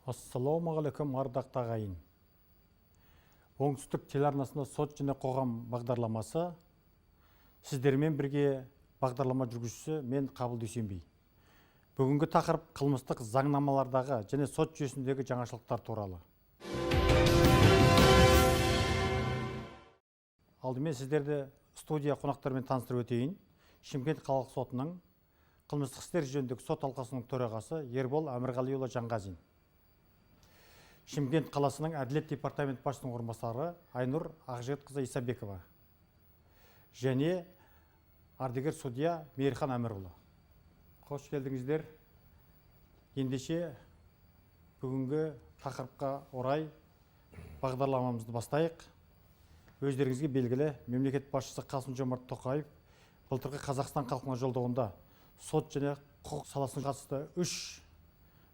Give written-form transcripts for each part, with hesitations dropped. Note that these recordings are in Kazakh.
Ассалаумағалейкум ардақты ағайын. Оңтүстік телеарнасында сот және қоғам бағдарламасы. Сіздермен бірге бағдарлама жүргізушісі мен Қабыл Дүйсенбей. Бүгінгі тақырып қылмыстық заңнамалардағы және сот жүйесіндегі жаңашылықтар туралы. Алдымен сіздерді студия қонақтарымен таныстырып өтейін. Шымкент қалалық сотының қылмыстық істер жөніндегі сот алқасының төрағасы Ербол Әмірғалиұлы Жанғазин. Шымкент қаласының әділет департамент басшысының орынбасары Айнұр Ақжігітқызы Исабекова және ардагер судья Мейірхан Әмірұлы. Қош келдіңіздер. Ендеше бүгінгі тақырыпқа орай бағдарламамызды бастайық. Өздеріңізге белгілі мемлекет басшысы Қасым-Жомарт Тоқаев былтырғы Қазақстан халқына жолдауында сот және құқық саласына қатысты 3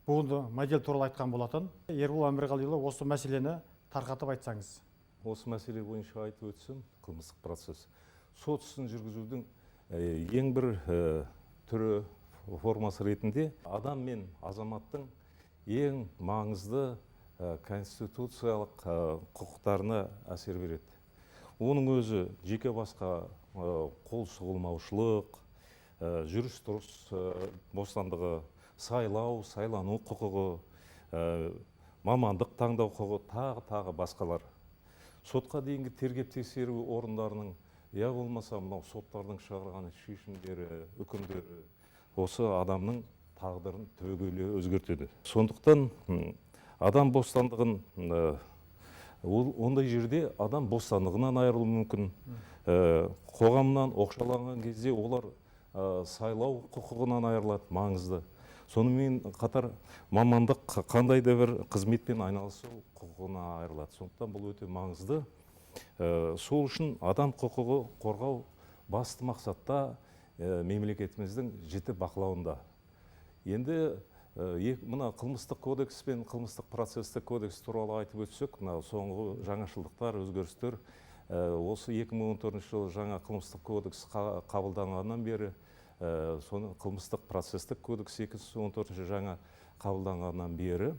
буынды модель туралы айтқан болатын. Ербол Әмірғалиұлы, осы мәселені тарқатып айтсаңыз. Осы мәселе бойынша айтып өтсем, қылмыстық процесс. Сот ісін жүргізудің ең бір түрі формасы ретінде адам мен азаматтың ең маңызды конституциялық құқықтарына әсер береді. Оның өзі жеке басқа қол сұғылмаушылық, жүріс-тұрыс бостандығы, сайлау, сайлану құқығы, мамандық таңдау құқығы, тағы басқалар. Сотқа дейінгі тергеп тексеру орындарының, я болмаса соттардың шығарған шешімдері, үкімдері осы адамның тағдырын түбегейлі өзгертеді. Сондықтан адам бостандығын, ондай жерде адам бостандығынан айырылуы мүмкін. Қоғамнан оқшаланған кезде олар сайлау құқығынан айырылады, маңызды. Сонымен қатар мамандық қандай да бір қызметпен айналысу құқығына айырылады. Сондықтан бұл өте маңызды. Сол үшін адам құқығы қорғау басты мақсатта мемлекетіміздің жіті бақылауында. Енді мына қылмыстық кодекс пен қылмыстық процестік кодекс туралы айтып өтсек, соңғы жаңашылдықтар, өзгерістер осы 2014 жылы жаңа қылмыстық кодекс қабылданғаннан бері, соны қылмыстық процестік кодекс 2014 жаңа қабылданғаннан бері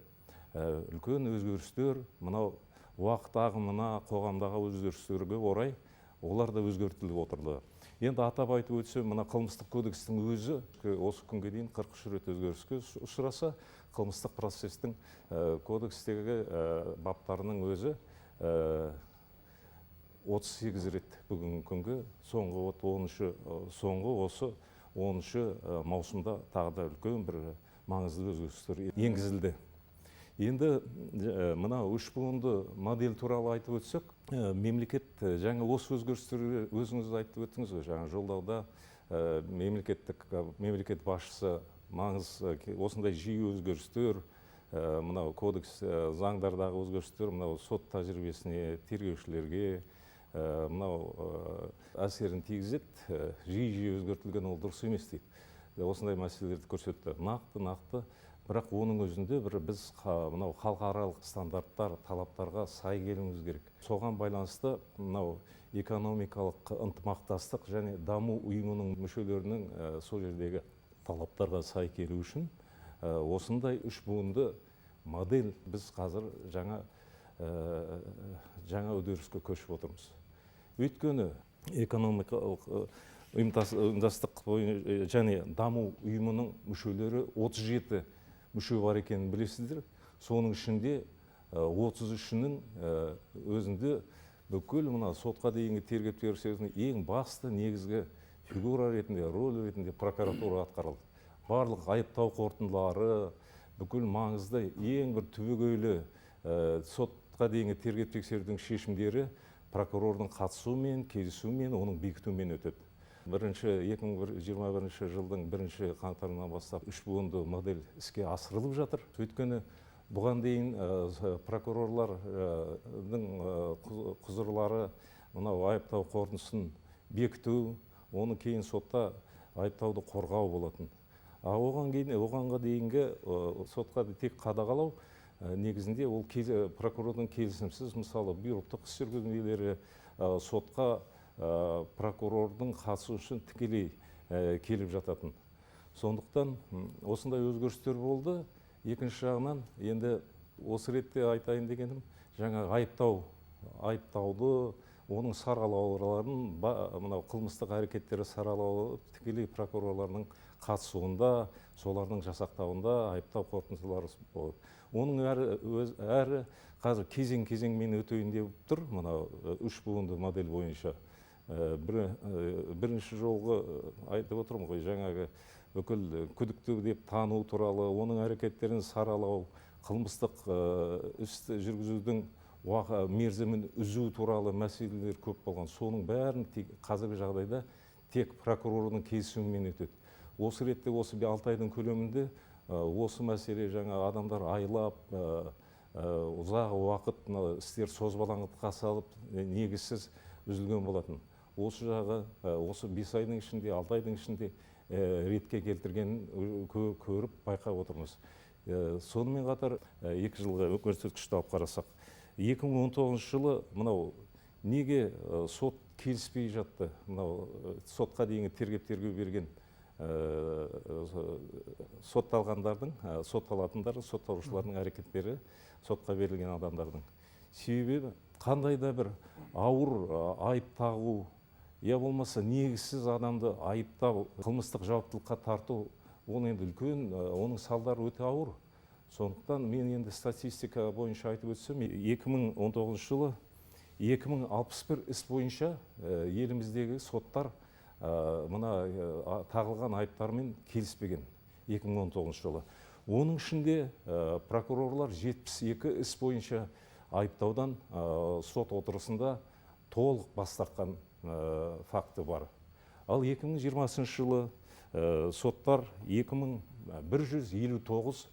үлкен өзгерістер, мынау уақыт ағымына, қоғамдағы өзгерістерге орай олар да өзгертіліп отырды. Енді атап айтып өтсем, мына қылмыстық кодекстің өзі осы күнге дейін 43 рет өзгеріске ұшыраса, қылмыстық процестің кодекстегі баптарының өзі 38 рет бүгінгі күнге, соңғы осы 10 маусымда тағы да үлкен бір маңызды өзгерістер енгізілді. Енді мына 3 буынды модель туралы айтып өтсек, мемлекет жаңа осы өзгерістерге өзіңіз айтып өттіңіз ғой, жаңа жолдауда мемлекет басшысы маңыз осындай жиі өзгерістер, мынау кодекс заңдардағы өзгерістер, мынау сот тәжірибесіне, тергеушілерге мынау әсерін тигізеді, жиі өзгертілген ол дұрыс емес дейді. Осындай мәселелерді көрсетті. Нақты, бірақ оның өзінде біз мынау халықаралық стандарттар, талаптарға сай келуіміз керек. Соған байланысты мынау экономикалық ынтымақтастық және даму ұйымының мүшелерінің сол жердегі талаптарға сай келу үшін осындай 3 буынды модель біз қазір жаңа үдеріске көшіп отырмыз. Өйткені экономикалық ұйымдастық және даму ұйымының мүшелері 37 мүше бар екенін білесіздер. Соның ішінде 33-інің өзінде бүкіл мына сотқа дейінгі тергеп тексерудің ең басты негізгі фигура ретінде, роль ретінде прокуратура атқарылды. Барлық айыптау қорытындылары, бүкіл маңызды ең бір түбегейлі сотқа дейінгі тергеп тексерудің шешімдері прокурордың қатысуымен, келісуімен, оның бекітуімен өтеді. 2021 жылдың 1 қаңтарынан бастап 3 буынды модель іске асырылып жатыр. Өйткені бұған дейін прокурорлардың құзырлары мынау айыптау қорытындысын бекіту, оны кейін сотта айыптауды қорғау болатын. Оғанға дейінгі сотқа тек қадағалау негізінде ол прокурордың келісімсіз, мысалы бюротық іс жүргізушілері сотқа прокурордың қатысуы үшін тікелей келіп жататын. Сондықтан осындай өзгерістер болды. Екінші жағынан енді Осы ретте айтайын дегенім, жаңа айыптауды, оның саралауларын, мынау қылмыстық әрекеттері саралауы тікелей прокурорлардың қатысуында, солардың жасақтауында айыптау қорытындылары болады. Оның әрі қазір кезең-кезеңмен өтейін деп тұр, мынау 3 буынды модель бойынша. Бірінші жолғы айтып отырмын ғой, жаңағы бүкіл күдікті деп тану туралы, оның әрекеттерін саралау, қылмыстық істі жүргізудің мерзімін үзу туралы мәселелер көп болған. Соның бәрін қазіргі жағдайда тек прокурордың келісімімен өтеді. Осы ретте осы 6 айдың көлемінде осы мәселе жаңа адамдар айлап, ұзақ уақыт істер созбалаңдыққа салып, негізсіз үзілген болатын. Осы жағы осы 5 айдың ішінде, 6 айдың ішінде ретке келтіргенін көріп байқап отырмыз. Сонымен қатар 2 жылға көрсеткішті алып қарасақ, 2019 жылы мынау неге сот келіспей жатты? Мынау сотқа дейінгі тергеп-тергеу берген сотталғандардың, сотталатындардың, сотталушылардың әрекеттері, сотқа берілген адамдардың. Себебі қандай да бір ауыр айып тағу, я болмаса негізсіз адамды айыптау, қылмыстық жауаптылыққа тарту, ол енді үлкен, оның салдары өте ауыр. Сондықтан мен енді статистика бойынша айтып өтсем, 2019 жылы 2061 іс бойынша еліміздегі соттар мына тағылған айыптармен келіспеген 2019 жылы. Оның ішінде прокурорлар 72 іс бойынша айыптаудан сот отырысында толық бас тартқан факті бар. Ал 2020 жылы соттар 2159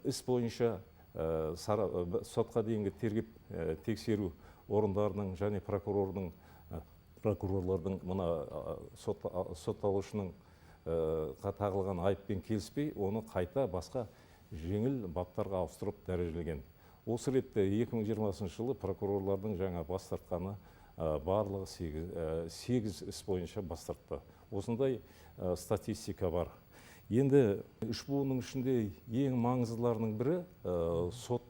іс бойынша сотқа дейінгі тергеп тексеру орындарының және прокурорлардың мына сотталушының тағылған айыппен келіспей, оны қайта басқа жеңіл баптарға ауыстырып дәрежелеген. Осы ретте 2020 жылы прокурорлардың жаңа бас тартқаны барлығы 8 іс бойынша бас тартты. Осындай статистика бар. Енді 3 буынның ішінде ең маңыздыларының бірі сот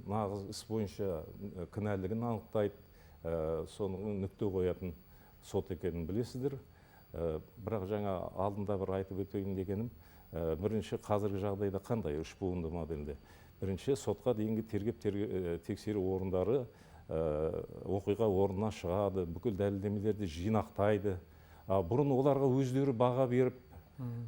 нағыз іс бойынша кінәлігін анықтайды, соның нүкте қоятын сот екенін білесіздер. Бірақ жаңа алдында бір айтып өтейін дегенім, бірінші қазіргі жағдайда қандай 3 буынды модельде? Бірінші сотқа дейінгі тергеп тексеру орындары оқиға орнына шығады, бүкіл дәлелдемелерді жинақтайды. Бұрын оларға өздері баға беріп,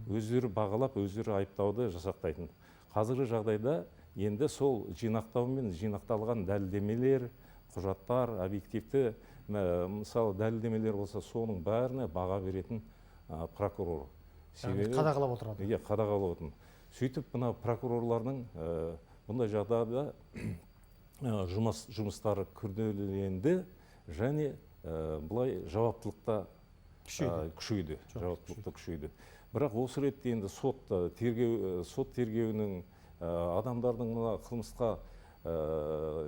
өздері бағалап, өздері айыптауды жасақтайтын. Қазіргі жағдайда енді сол жинақтаумен жинақталған дәлелдемелер, құжаттар, объективті, мысалы дәлелдемелер болса, соның бәріне баға беретін прокурор. Қадағалап отырады. Иә, қадағалап отырады. Сөйтіп, мына прокурорлардың бұндай жағдайда жұмыстары күрделенді және бұлай жауаптылықта күшейді. Бірақ осы ретте енді сот тергеуінің адамдардың қылмысқа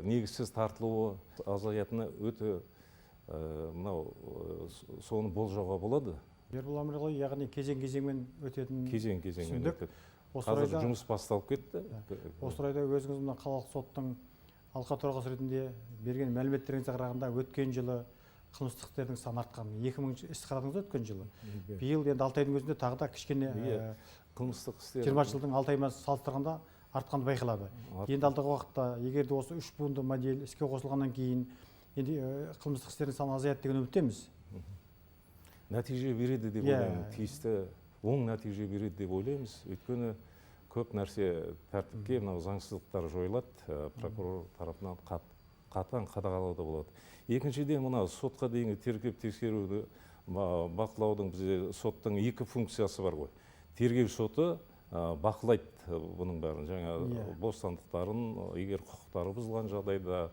негізсіз тартылуы азаятыны өте соны болжауға болады. Ербол Әмірғали, яғни кезең-кезеңмен өтетін түсіндік. Қазір жұмыс басталып кетті. Осы орайда өзіңіз мына қалалық соттың алқа төрағасы ретінде берген мәліметтеріңізге қарағанда өткен жылы қылмыстық істердің саны артқан. 2000 іс қарадыңыз өткен жылы. Биыл енді 6 айдың өзінде тағы да кішкене қылмыстық істер 20 жылдың 6 айымен салыстырғанда артқанды байқалады. Енді алдағы уақытта егер де осы 3 буынды модель іске қосылғаннан кейін енді қылмыстық істердің саны азаяды деген үміттеміз. Нәтиже береді деп ойлаймын. Тиісті оң нәтиже береді деп ойлаймыз. Өйткені көп нәрсе тәртіпке, мынау заңсыздықтар жойылады, прокурор тарапынан қатаң қадағалауда болады. Екіншіден, мына сотқа дейінгі тергеп тексеруді бақылаудың бізде соттың 2 функциясы бар ғой. Тергеу соты бақылайды бұның бәрін, жаңа бостандықтарын, егер құқықтары бұзылған жағдайда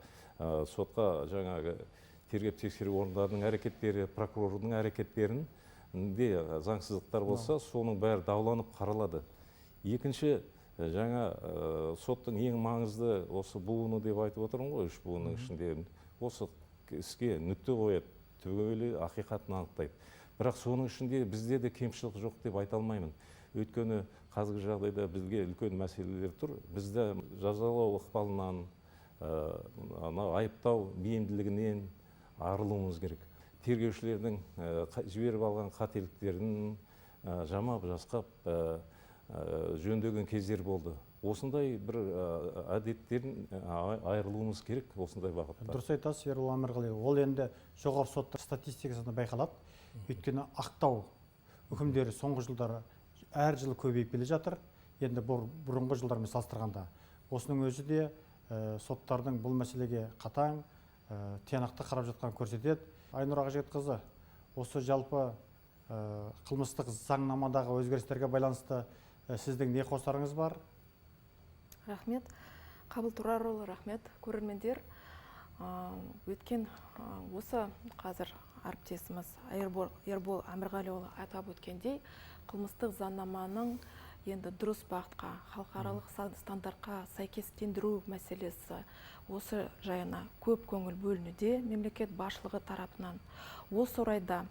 сотқа жаңағы тергеп тексеру орындарының әрекеттері, прокурордың әрекеттерінде заңсыздықтар болса, соның бәрі дауланып қаралады. Екінші, жаңа соттың ең маңызды осы буыны деп айтып отырмын ғой, 3 буынның ішінде осы іске нүкте қояды, түбегейлі ақиқатын анықтайды. Бірақ соның ішінде бізде де кемшілік жоқ деп айта алмаймын. Өйткені қазіргі жағдайда бізге үлкен мәселелер тұр. Бізді жазалау ықпалынан, айыптау бейімділігінен арылуымыз керек. Тергеушілердің жіберіп алған қателіктерін жамап, жасқап жөндеген кездер болды. Осындай бір әдеттерін айырылуымыз керек осындай бағытта. Дұрыс айтасыз, Ербол Әмірғалиұлы. Ол енді жоғары сот статистикасында байқалады. Өйткені ақтау үкімдері соңғы жылдары әр жылы көбейіп келе жатыр. Енді бұрынғы жылдармен салыстырғанда. Осының өзі де соттардың бұл мәселеге қатаң, тиянақты қарап жатқанын көрсетеді. Айнұр Ақжігітқызы, осы жалпы қылмыстық заңнамадағы өзгерістерге байланысты сіздің не қосарыңыз бар? Рахмет. Қабыл Тұрарұлы, рахмет. Көрермендер, өткен осы қазір әріптесіміз Ербол Әмірғалиұлы атап өткендей, қылмыстық заңнаманың енді дұрыс бағытқа, халықаралық стандартқа сәйкестендіру мәселесі осы жайына көп көңіл бөлінуде мемлекет басшылығы тарапынан. Осы орайда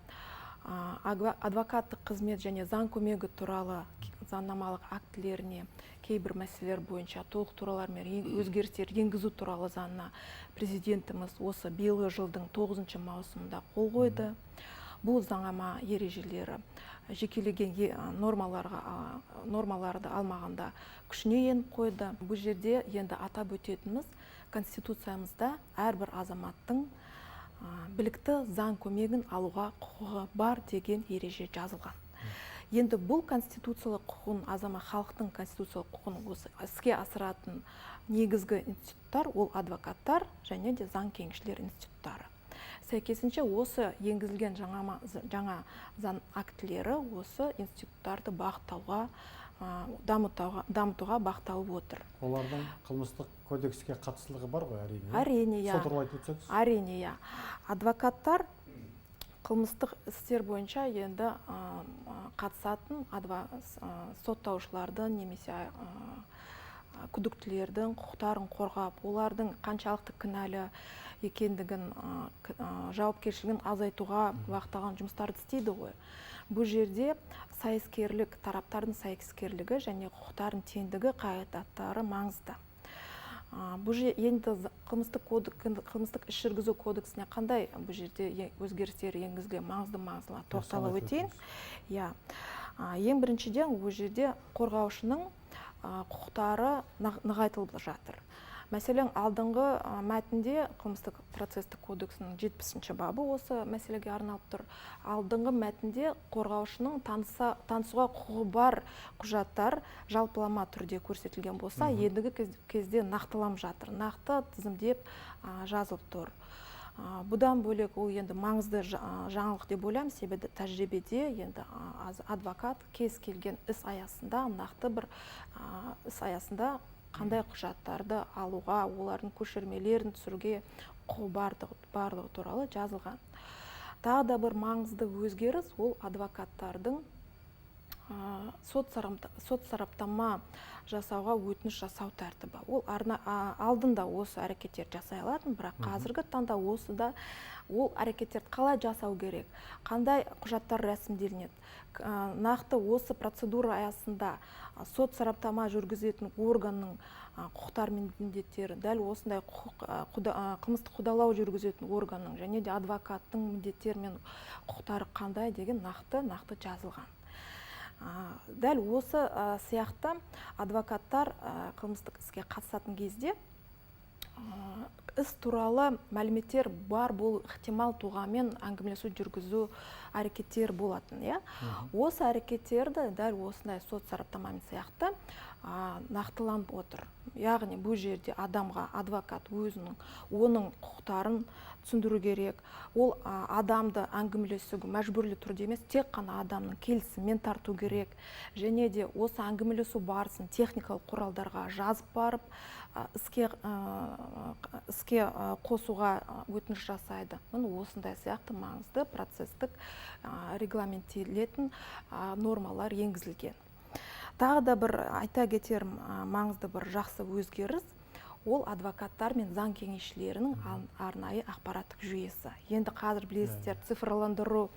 адвокаттық қызмет және заң көмегі туралы заңнамалық актілеріне кейбір мәселелер бойынша толықтырулар мен өзгерістер енгізу туралы заңына президентіміз осы биылғы жылдың 9 маусымында қол қойды. Бұл заңнама ережелері жекелеген нормаларды алмағанда күшіне еніп қойды. Бұл жерде енді атап өтетініміз, Конституциямызда әрбір азаматтың білікті заң көмегін алуға құқығы бар деген ереже жазылған. Енді бұл конституциялық құқығын, халықтың конституциялық құқығын осы іске асыратын негізгі институттар ол адвокаттар және де заң кеңесшілер институттары. Сәйкесінше осы енгізілген жаңа заң актілері осы институттарды бағыттауға, дамытуға бағытталып отыр. Олардың қылмыстық кодекске қатыстылығы бар ғой, әрине? Әрине, иә. Сол туралы айтып өтсеңіз? Әрине, иә. Адвокаттар қылмыстық істер бойынша енді қатысатын соттаушылардың немесе күдіктілердің құқықтарын қорғап, олардың қаншалықты кінәлі екендігін, жауапкершілігін азайтуға бағытталған жұмыстарды істейді ғой. Бұл жерде сайыскерлік, тараптардың сайыскерлігі және құқықтардың теңдігі қағидаттары маңызды. Бұл енді қылмыстық іс жүргізу кодексіне қандай бұл жерде өзгерістер енгізілген маңыздылар тоқталып өтейін. Ең біріншіден бұл жерде қорғаушының құқықтары нығайтылып жатыр. Мәселен, алдыңғы мәтінде қылмыстық процестік кодексінің 70-ші бабы осы мәселеге арналып тұр. Алдыңғы мәтінде қорғаушының танысуға құқығы бар құжаттар жалпылама түрде көрсетілген болса, ендігі кезде нақтыланып жатыр. Нақты тізімдеп жазылып тұр. Бұдан бөлек ол енді маңызды жаңалық деп ойлаймын, себебі тәжірибеде енді адвокат кез келген іс аясында, нақты бір іс аясында қандай құжаттарды алуға, олардың көшірмелерін түсіруге құқығы барлығы туралы жазылған. Тағы да бір маңызды өзгеріс ол адвокаттардың сот сараптама жасауға өтініш жасау тәртібі. Ол алдында осы әрекеттер жасай алатын, бірақ қазіргі таңда осыда ол әрекеттерді қалай жасау керек, қандай құжаттар рәсімделінеді. Нақты осы процедура аясында сот сараптама жүргізетін органның құқықтары мен міндеттері, дәл осындай қылмыстық қудалау жүргізетін органның және де адвокаттың міндеттері мен құқықтары қандай деген нақты жазылған. Дәл осы сияқты адвокаттар қылмыстық іске қатысатын кезде іс туралы мәліметтер бар болу ықтимал тұлғамен әңгімелесу жүргізу әрекеттер болатын. Осы әрекеттерді дәл осындай сот сараптамамен сияқты нақтыланып отыр. Яғни бұл жерде адамға адвокат оның құқықтарын түсіндіру керек. Ол адамды әңгімелесуге мәжбүрлі түрде емес, тек қана адамның келісімімен тарту керек. Және де осы әңгімелесу барысын техникалық құралдарға жазып барып, іске қосуға өтініш жасайды. Осындай сияқты маңызды процестік регламенттелетін нормалар енгізілген. Тағы да бір айта кетер маңызды бір жақсы өзгеріс, ол адвокаттар мен заң кеңесшілерінің арнайы ақпараттық жүйесі. Енді қазір білесіздер, цифрландыру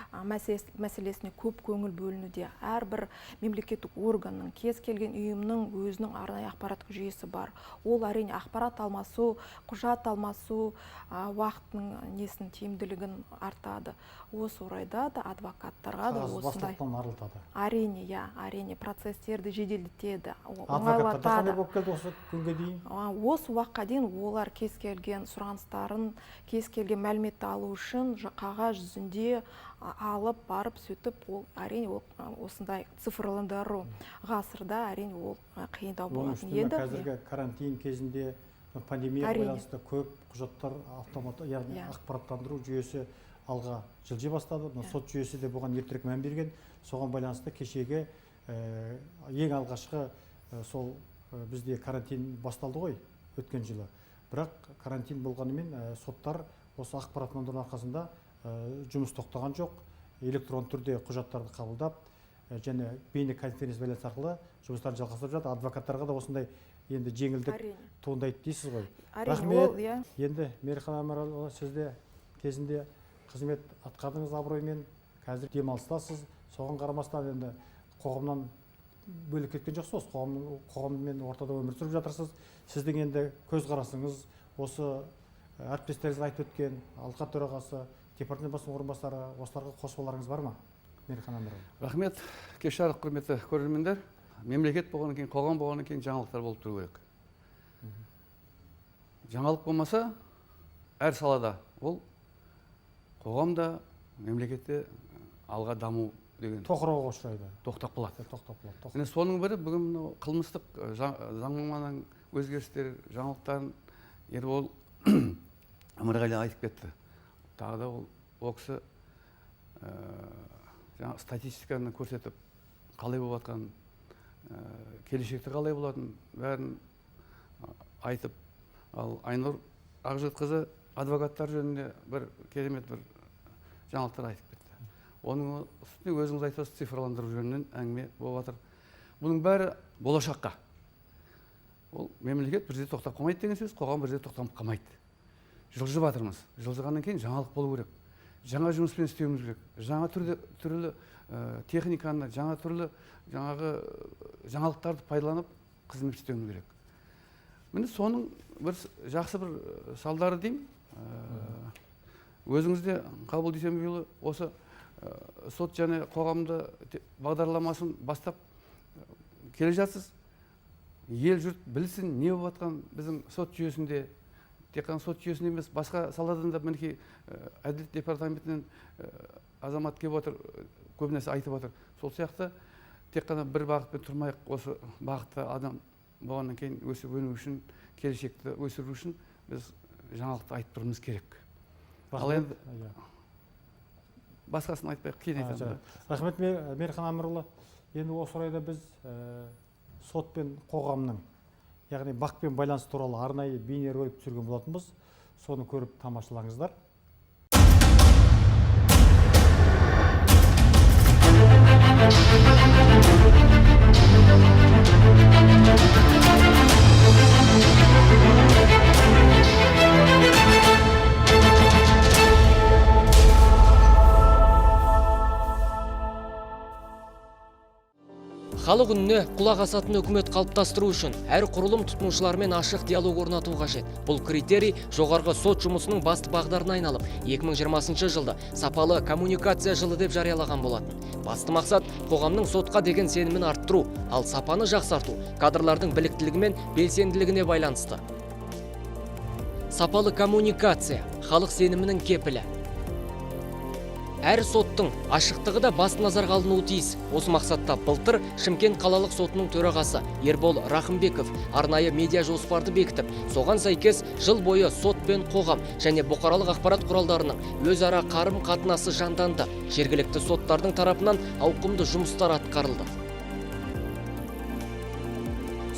мәселесіне көп көңіл бөлінуде. Әрбір мемлекеттік органның, кез келген ұйымның өзінің арнайы ақпараттық жүйесі бар. Ол әрине ақпарат алмасу, құжат алмасу, уақыттың несін тиімділігін артады. Осы орайда да адвокаттарға да осындай әрине, әрине процестерді жеделдетеді. Адвокаттар қандай болып келді осы күнге дейін? Осы уақытқа дейін олар кез келген сұраныстарын, кез келген мәліметті алу үшін қағаз жүзінде алып барып сөйтіп, ол әрине осындай цифрландыру ғасырда әрине ол қиындау болатын еді. Қазіргі карантин кезінде пандемия байланысты көп құжаттар автомат, яғни ақпараттандыру жүйесі алға жылжи бастады. Сот жүйесі де бұған ертерек мән берген. Соған байланысты кешегі ең алғашқы сол бізде карантин басталды ғой өткен жылы. Бірақ карантин болғанымен соттар осы ақпараттандыру арқасында жұмыс тоқтаған жоқ. Электрон түрде құжаттарды қабылдап және бейне конференция байланыс арқылы жұмыстарды жалғастырып жатыр. Адвокаттарға да осындай енді жеңілдік туындайды дейсіз ғой. Рахмет. Енді Мейірхан Әмірұлы, сіз де кезінде қызмет атқардыңыз абыроймен, қазір демалыстасыз. Соған қарамастан енді қоғамнан бөлек кеткен жоқсыз, қоғаммен ортада өмір сүріп жатырсыз. Сіздің енді көзқарасыңыз осы әріптестеріңіз айтып өткен алқа төрағасы, департамент бастығының орынбасары, осыларға қосуларыңыз бар ма? Мейірхан Әмірұлы. Рахмет. Кеш жарық, құрметті көрермендер. Мемлекет болғаннан кейін, қоғам болғаннан кейін жаңалықтар болып тұру керек. Жаңалық болмаса, әр салада ол қоғамда, мемлекетте алға даму деген тоқырауға ұшырайды. Тоқтап қалады. Тоқтап. Соның бірі бүгін қылмыстық заңнаманың өзгерістер жаңалықтарын Ербол Әмірғали айтып кетті. Тағы да ол кісі статистиканы көрсетіп, қалай болып жатқан, келешекте қалай болатын бәрін айтып, ал Айнұр Ақжігітқызы адвокаттар жөнінде бір керемет бір жаңалықтар айтып кетті. Оның үстіне өзіңіз айтасыз, цифрландыру жөнінен әңгіме болып жатыр. Бұның бәрі болашаққа. Ол мемлекет бірде тоқтап қалмайды деген сөз, қоғам бірде тоқтап қалмайды. Жылжып жатырмыз. Жылжығаннан кейін жаңалық болу керек. Жаңа жұмыспен істеуіміз керек. Жаңа түрлі техниканы, жаңа түрлі жаңалықтарды пайдаланып қызмет істеуіміз керек. Міне соның бір жақсы бір салдары деймін. Өзіңізде Қабыл Дүйсенбекұлы осы сот және қоғамды бағдарламасын бастап келе жатсыз. Ел жұрт білсін, не болып жатқан біздің сот жүйесінде, тек қана сот жүйесінде емес, басқа саладан да мінекей әділет департаментінен азамат келіп отыр, көбінесе айтып отыр. Сол сияқты тек қана бір бағытпен тұрмайық, осы бағытта адам болғаннан кейін өсіп өну үшін, келешекті өсіру үшін біз жаңалықты айтып тұруымыз керек. Ал енді басқасын айтпайық, кейін айтамын. Рахмет, Мейірхан Әмірұлы. Енді осы орайда біз сот пен қоғамның, яғни бақ пен байланыс туралы арнайы бейнеролик түсірген болатынбыз. Соны көріп тамашалаңыздар. Халық үніне құлақ асатын үкімет қалыптастыру үшін әр құрылым тұтынушылармен ашық диалог орнату қажет. Бұл критерий жоғарғы сот жұмысының басты бағдарына айналып, 2020 жылды сапалы коммуникация жылы деп жариялаған болатын. Басты мақсат қоғамның сотқа деген сенімін арттыру, ал сапаны жақсарту кадрлардың біліктілігі мен белсенділігіне байланысты. Сапалы коммуникация халық сенімінің кепілі. Әр соттың ашықтығы да басты назарға алынуы тиіс. Осы мақсатта былтыр Шымкент қалалық сотының төрағасы Ербол Рахымбеков арнайы медиа жоспарды бекітіп, соған сәйкес жыл бойы сот пен қоғам және бұқаралық ақпарат құралдарының өзара қарым-қатынасы жанданды. Жергілікті соттардың тарапынан ауқымды жұмыстар атқарылды.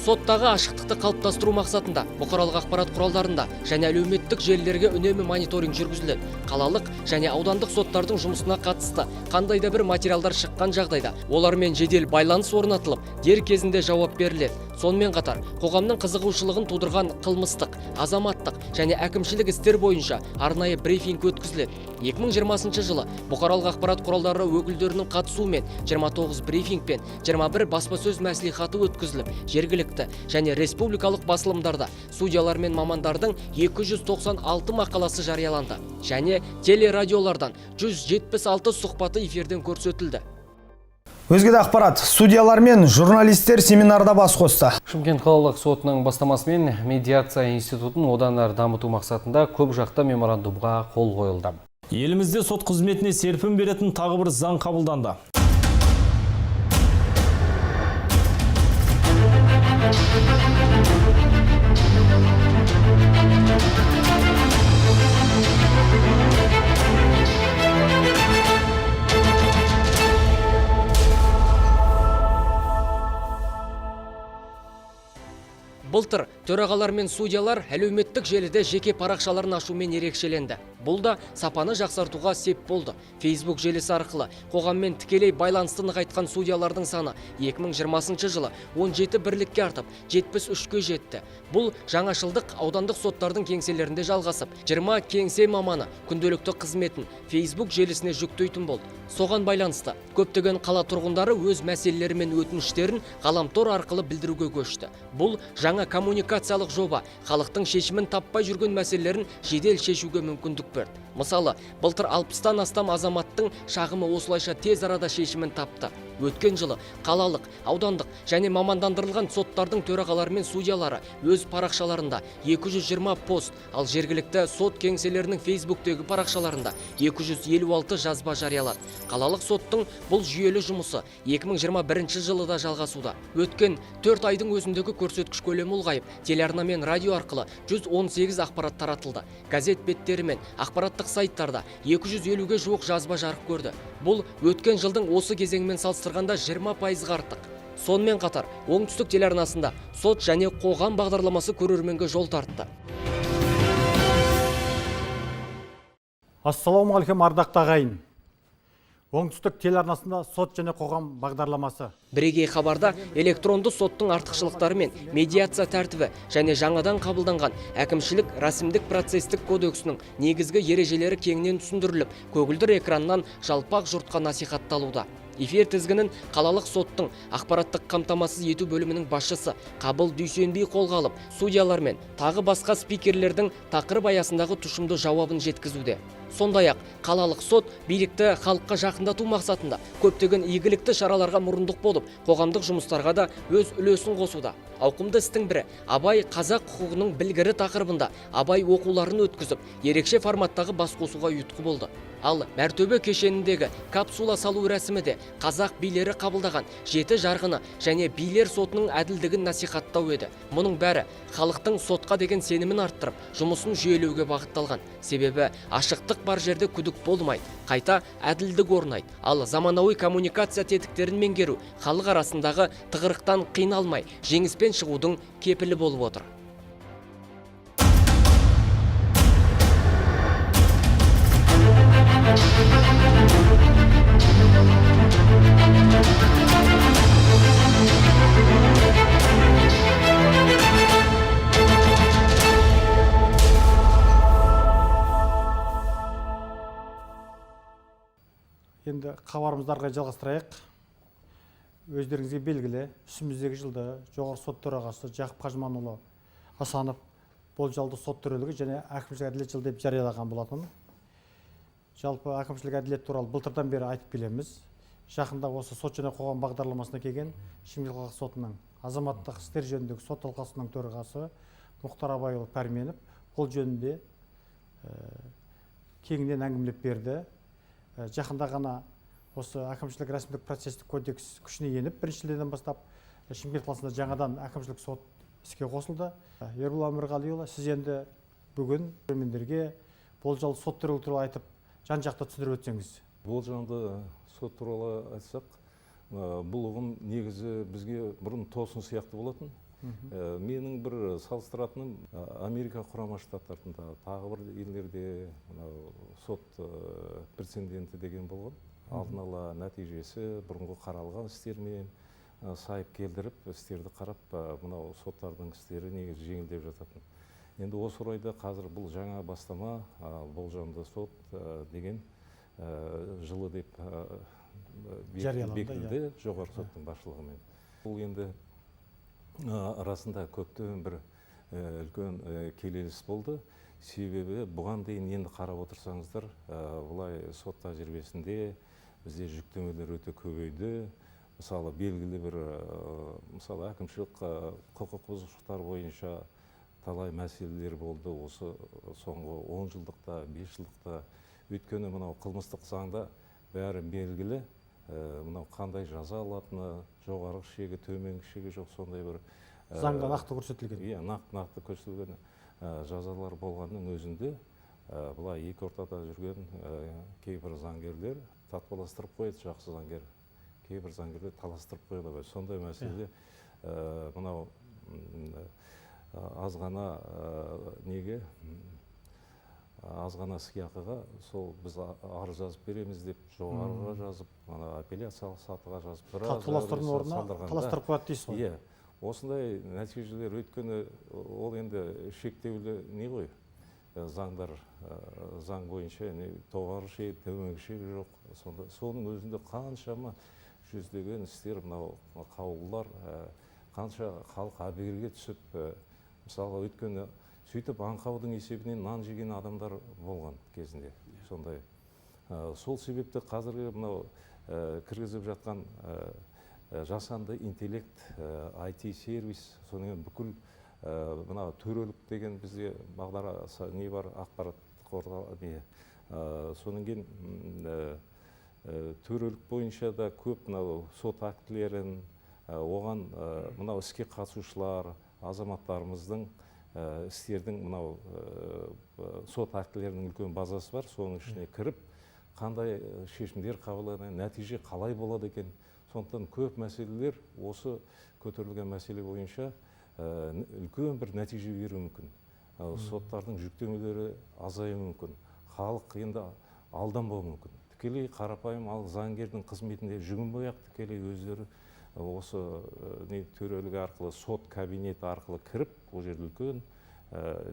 Соттағы ашықтықты қалыптастыру мақсатында бұқаралық ақпарат құралдарында және әлеуметтік желілерге үнемі мониторинг жүргізіледі. Қалалық және аудандық соттардың жұмысына қатысты қандай да бір материалдар шыққан жағдайда олармен жедел байланыс орнатылып, дер кезінде жауап беріледі. Сонымен қатар, қоғамның қызығушылығын тудырған қылмыстық, азаматтық және әкімшілік істер бойынша арнайы брифинг өткізіледі. 2020 жылы бұқаралық ақпарат құралдары өкілдерінің қатысуымен 29 брифинг пен 21 баспасөз мәслихаты өткізіліп, жергілікті және республикалық басылымдарда судьялар мен мамандардың 296 мақаласы жарияланды және телерадиолардан 176 сұхбаты эфирден көрсетілді. Өзге де ақпарат, судьялар мен журналистер семинарда бас қосты. Шымкент қалалық сотының бастамасымен медиация институтын одан әрі дамыту мақсатында көп жақты меморандумға қол қойылды. Елімізде сот қызметіне серпін беретін тағы бір заң қабылданды. Былтыр төрағалар мен судьялар әлеуметтік желіде жеке парақшаларын ашумен ерекшеленді. Бұл да сапаны жақсартуға сеп болды. Facebook желісі арқылы қоғаммен тікелей байланысты нығайтқан судьялардың саны 2020 жылы 17 бірлікке артып, 73-ке жетті. Бұл жаңашылдық аудандық соттардың кеңселерінде жалғасып, 20 кеңсе маманы күнделікті қызметін Facebook желісіне жүктейтін болды. Соған байланысты көптеген қала тұрғындары өз мәселелері мен өтініштерін ғаламтор арқылы білдіруге көшті. Бұл жаңа коммуникациялық жоба халықтың шешімін таппай жүрген мәселелерін жедел шешуге мүмкіндік берді. Мысалы, былтыр 60-тан астам азаматтың шағымы осылайша тез арада шешімін тапты. Өткен жылы қалалық, аудандық және мамандандырылған соттардың төрағалары мен судьялары өз парақшаларында 220 пост, ал жергілікті сот кеңселерінің Facebook'тегі парақшаларында 256 жазба жариялады. Қалалық соттың бұл жүйелі жұмысы 2021 жылы да жалғасуда. Өткен 4 айдың өзіндегі көрсеткіш көлемі ұлғайып, телеарна мен радио арқылы 118 ақпарат таратылды. Газет беттері мен ақпараттық сайттарда 250-ге жуық жазба жарық көрді. Бұл өткен жылдың осы кезеңімен салыстырғанда 20% артық. Сонымен қатар, оңтүстік телеарнасында сот және қоғам бағдарламасы көрерменге жол тартты. Ассалаумағалейкум, ардақты ағайын. Оңтүстік телеарнасында сот және қоғам бағдарламасы. Бірегей хабарда электронды соттың артықшылықтары мен медиация тәртібі және жаңадан қабылданған әкімшілік рәсімдік процестік кодексінің негізгі ережелері кеңінен түсіндіріліп, көгілдір экраннан жалпақ жұртқа насихатталуда. Эфир тізгінін қалалық соттың ақпараттық қамтамасыз ету бөлімінің басшысы Қабыл Дүйсенбей қолға алып, судьялар мен тағы басқа спикерлердің тақырып аясындағы тұшымды жауабын жеткізуде. Сондай-ақ қалалық сот билікті халыққа жақындату мақсатында көптеген игілікті шараларға мұрындық болып, қоғамдық жұмыстарға да өз үлесін қосуда. Ауқымды істің бірі Абай қазақ құқығының білгірі тақырыбында Абай оқуларын өткізіп, ерекше форматтағы басқосуға ұйытқы болды. Ал Мәртөбе кешеніндегі капсула салу рәсімі де қазақ билері қабылдаған 7 жарғыны және билер сотының әділдігін насихаттау еді. Мұның бәрі халықтың сотқа деген сенімін арттырып, жұмысын жүйелеуге бағытталған. Себебі ашықтық бар жерде күдік болмайды, қайта әділдік орнайды. Ал заманауи коммуникация тетіктерін меңгеру халық арасындағы тығырықтан қиналмай жеңіспен шығудың кепілі болып отыр. Енді хабарымызды ары қарай жалғастырайық. Өздеріңізге белгілі, үстіміздегі жылда жоғарғы сот төрағасы Жақып Қажыманұлы Асанов болжалды сот төрелігі және әкімшілік әділет жылы деп жариялаған болатын. Жалпы әкімшілік әділет туралы былтырдан бері айтып келеміз. Жақында осы сот және қоғам бағдарламасына келген Шымкент қалалық сотының азаматтық істер жөніндегі сот алқасының төрағасы Мұхтар Абайұлы Пәрменов бұл жөнінде кеңінен әңгімелеп берді. Жақында ғана осы әкімшілік рәсімдік процестік кодекс күшіне еніп, 1 шілдеден бастап Шымкент қаласында жаңадан әкімшілік сот іске қосылды. Ербол Әмірғалиұлы, сіз енді бүгін көрермендерге болжалды сот төрелігі туралы айтып, жан-жақты түсіндіріп өтсеңіз. Болжалды сот туралы айтсақ, бұл ұғым негізі бізге бұрын тосын сияқты болатын. Менің бір салыстыратыным Америка құрама штаттарында, тағы бір елдерде сот прецеденті деген болған. Алдын ала нәтижесі бұрынғы қаралған істермен сайып келдіріп істерді қарап мынау соттардың істері негізі жеңілдеп жататын. Енді осы орайда қазір бұл жаңа бастама болжамды сот деген жылы деп бекітілді жоғарғы соттың басшылығымен. Бұл енді арасында көптеген бір үлкен келеліс болды. Себебі бұған дейін енді қарап отырсаңыздар, бұлай сот тәжірибесінде бізде жүктемелер өте көбейді. Мысалы, белгілі бір мысалы әкімшілік құқық бұзушылықтар бойынша талай мәселелер болды осы соңғы 10 жылдықта, 5 жылдықта. Өйткені мынау қылмыстық заңда бәрі белгілі, мынау қандай жаза алатыны, жоғарғы шегі, төменгі шегі жоқ, сондай бір заңда нақты көрсетілген. Иә, нақты көрсетілген жазалар болғанның өзінде бұлай екі ортада жүрген кейбір заңгерлер татпаластырып қойды, жақсы заңгер. Кейбір заңгерлер таластырып қойды. Сондай мәселеде мынау азғана неге, азғана сыйақыға сол біз арыз жазып береміз деп жоғарыға жазып, апелляциялық сатыға жазып, таластырудың орнына таластырып қояды дейсіз ғой. Иә, осындай нәтижелер өйткені ол енді шектеулі не ғой, заңдар, заң бойынша жоғарғы шегі, төменгі шегі жоқ. Соның өзінде қаншама жүздеген істер, мынау қаулылар, қанша халық әбігерге түсіп, мысалы өйткені сөйтіп аңқаудың есебінен нан жеген адамдар болған кезінде. Сондай. Сол себепті қазіргі мынау кіргізіп жатқан жасанды интеллект, IT сервис, сонымен бүкіл мынау төрелік деген бізде бағдара не бар, ақпараттық орта, соның кейін төрелік бойынша да көп мынау сот актілерін, оған мынау іске қатысушылар, азаматтарымыздың істердің мынау сот актілерінің үлкен базасы бар, соның ішіне кіріп, қандай шешімдер қабылданады, нәтиже қалай болады екен. Сондықтан көп мәселелер осы көтерілген мәселе бойынша үлкен бір нәтиже беруі мүмкін. Соттардың жүктемелері азаюы мүмкін. Халық енді алданбауы мүмкін. Тікелей қарапайым ал заңгердің қызметінде жүгінбей-ақ тікелей өздері осы төрелігі арқылы, сот кабинеті арқылы кіріп, ол жерде үлкен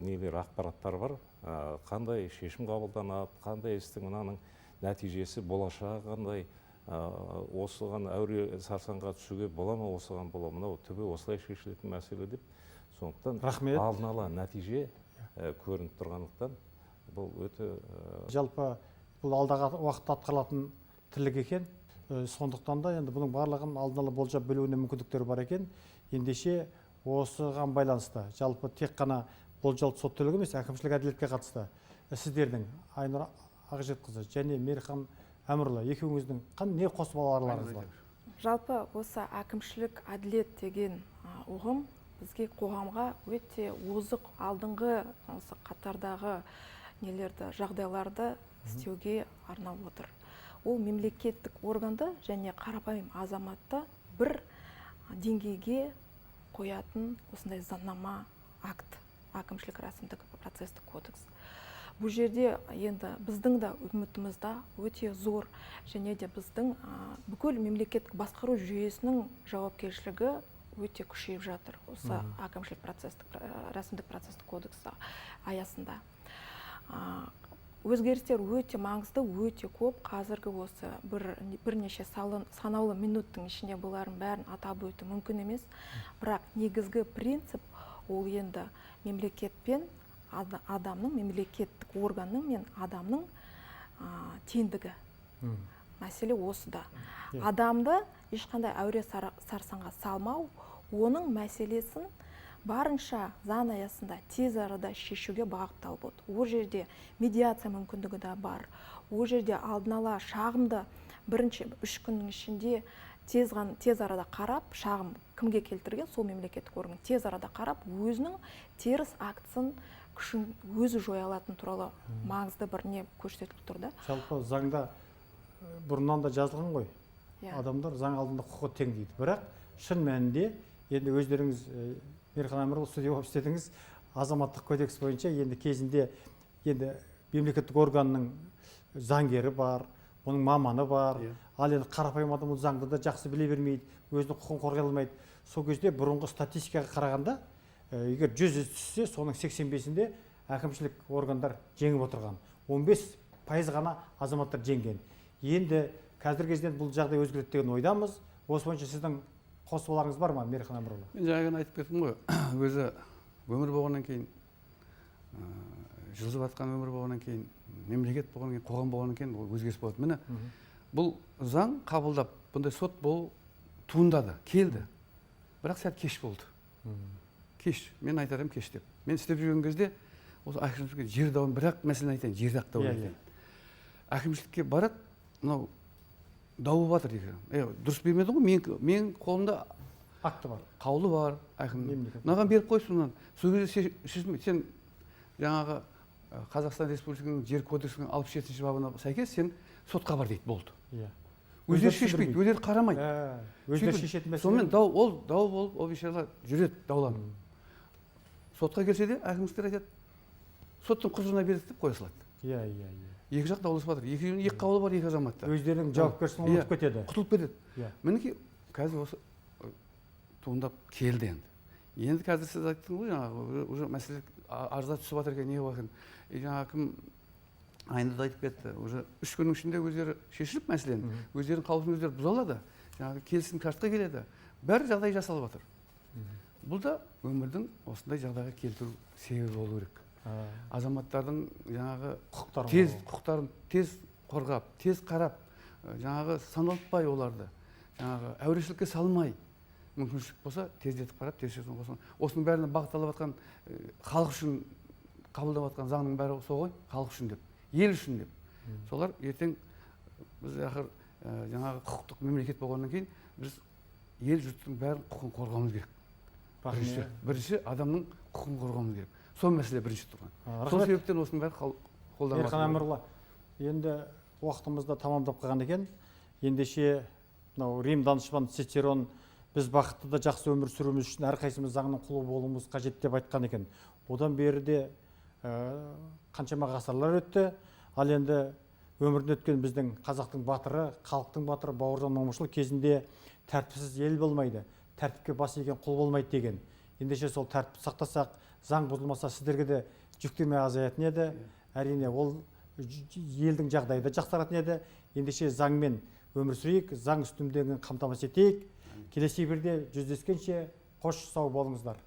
нелер ақпараттар бар, қандай шешім қабылданады, қандай істің мынаның нәтижесі, болашағы қандай, осыған әуре сарсаңға түсуге бола ма, осыған бола, мынау түбі осылай шешілетін мәселе деп. Сондықтан алдын ала нәтиже көрініп тұрғандықтан бұл өте жалпы бұл алдағы уақытта атқарылатын тірлік екен. Сондықтан да енді бұның барлығын алдын ала болжап білуіне мүмкіндіктері бар екен. Ендеше осыған байланысты жалпы тек қана болжалды сот төлегі емес, әкімшілік әділетке қатысты сіздердің Айнұр Ақжетқызы және Мейірхан Әмірұлы екеуіңіздің не қосып аларларыңыз бар? Жалпы осы әкімшілік әділет деген ұғым бізге қоғамға өте озық алдыңғы осы қатардағы нелерді, жағдайларды істеуге арнап отыр. Ол мемлекеттік органды және қарапайым азаматты бір деңгейге қоятын осындай заңнама акт, әкімшілік рәсімдік процестік кодекс. Бұл жерде енді біздің да үмітіміз өте зор, және де біздің бүкіл мемлекеттік басқару жүйесінің жауапкершілігі өте күшейіп жатыр осы әкімшілік рәсімдік процестік кодекс аясында. Өзгерістер өте маңызды, өте көп. Қазіргі осы бірнеше санаулы минуттың ішінде бұлардың бәрін атап өту мүмкін емес. Бірақ негізгі принцип ол енді мемлекетпен адамның, мемлекеттік органның мен адамның теңдігі. Мәселе осыда. Адамды ешқандай әуре сарсаңға салмау, оның мәселесін барынша заң аясында тез арада шешуге бағытталып отыр. Ол жерде медиация мүмкіндігі де бар. Ол жерде алдын ала шағымды бірінші 3 күннің ішінде тез арада қарап, шағым кімге келтірген, сол мемлекеттік орган тез арада қарап, өзінің теріс актісін күшін өзі жоя алатын туралы маңызды бір не көрсетіліп тұрды. Жалпы заңда бұрыннан да жазылған ғой. Адамдар заң алдында құқы тең дейді. Бірақ шын мәнінде енді өздеріңіз Мейірхан Әмірұлы судья болып істедіңіз, азаматтық кодекс бойынша енді кезінде енді мемлекеттік органның заңгері бар, оның маманы бар. Иә. Ал енді қарапайым адам ол заңды да жақсы біле бермейді, өзінің құқығын қорғай алмайды. Сол кезде бұрынғы статистикаға қарағанда, егер 100 іс түссе, соның 85-інде әкімшілік органдар жеңіп отырған. 15% ғана азаматтар жеңген. Енді қазіргі кезден бұл жағдай өзгереді деген ойдамыз. Осы бойынша сіздің қосуларыңыз бар ма, Мейірхан Әмірұлы? Мен жаңа айтып кеттім ғой, өзі өмір болғаннан кейін, жылжып жатқан өмір болғаннан кейін, мемлекет болғаннан кейін, қоғам болғаннан кейін ол өзгеріс болады. Міне, бұл заң қабылдап, бұндай сот болу туындады, келді. Бірақ сәл кеш болды. Кеш, мен айтарым кеш деп. Мен істеп жүрген кезде, осы әкімшілікке жер дауын, бірақ мәселені айтайын, жер дауын айтайын. Әкімшілікке барады, мынау дауы батыр дейді. Дұрыс бермеді ғой, мен қолымда Акты бар. қаулы бар, әкім. Мынаған беріп қойсын, сол кезде шешілмейді. Сен жаңағы Қазақстан Республикасының жер кодексінің 67-ші бабына сәйкес сен сотқа бар дейді, болды. Өздері шешпейді, өздері қарамайды. Өздері шешетін мәселе. Сонымен дау болып, ол бейшаралар жүреді дауланып. Сотқа келсе де әкімшіліктер айтады, соттың құзырына берді деп қоя салады. Екі жақ дауласып жатыр. Екі қаулы бар, екі азаматта. Өздерінің жауапкершілігін ұмытып кетеді. Құтылып кетеді. Мінекей қазір осы туындап келді енді. Енді қазір сіз айттыңыз ғой, жаңағы уже мәселе арызда түсіп жатыр екен, не бар екен. Жаңағы кім Айнұрда айтып кетті. Уже 3 күннің ішінде өздері шешіліп мәселені, өздерінің қаулысын өздері бұза алады. Жаңағы келісім шартқа келеді. Бәрі жағдай жасалып жатыр. Бұл да өмірдің осындай жағдайға келтіру себебі болу керек. Азаматтардың жаңағы құқықтарын тез қорғап, тез қарап, жаңағы саналтпай оларды, жаңағы әурешілікке салмай, мүмкіншілік болса тездетіп қарап, тездетіп қосын. Осының бәріне бағытталып жатқан халық үшін қабылдап жатқан заңның бәрі сол ғой, халық үшін деп, ел үшін деп. Солар ертең біз ақыр жаңағы құқықтық мемлекет болғаннан кейін біз ел жұрттың бәрін құқығын қорғауымыз керек. Бірінші адамның құқығын қорғауымыз керек. Сол мәселе бірінші тұрған. Сол себептен осының бәрі қолданылады. Мейірхан Әмірұлы, енді уақытымызда тамамдап қалған екен. Ендеше мынау Рим данышпан Цицерон біз бақытты да жақсы өмір сүруіміз үшін әрқайсымыз заңның құлы болуымыз қажет деп айтқан екен. Одан бері де қаншама ғасырлар өтті. Ал енді өмірден өткен біздің қазақтың батыры, халықтың батыры Бауыржан Момышұлы кезінде тәртіпсіз ел болмайды, тәртіпке бас иген құл болмайды деген. Ендеше сол тәртіпті сақтасақ, заң бұзылмаса сіздерге де жүктеме азаятын еді. Әрине ол елдің жағдайы да жақсаратын еді. Ендеше заңмен өмір сүрейік, заң үстемдігін қамтамасыз етейік. Келесі эфирде жүздескенше қош сау болыңыздар.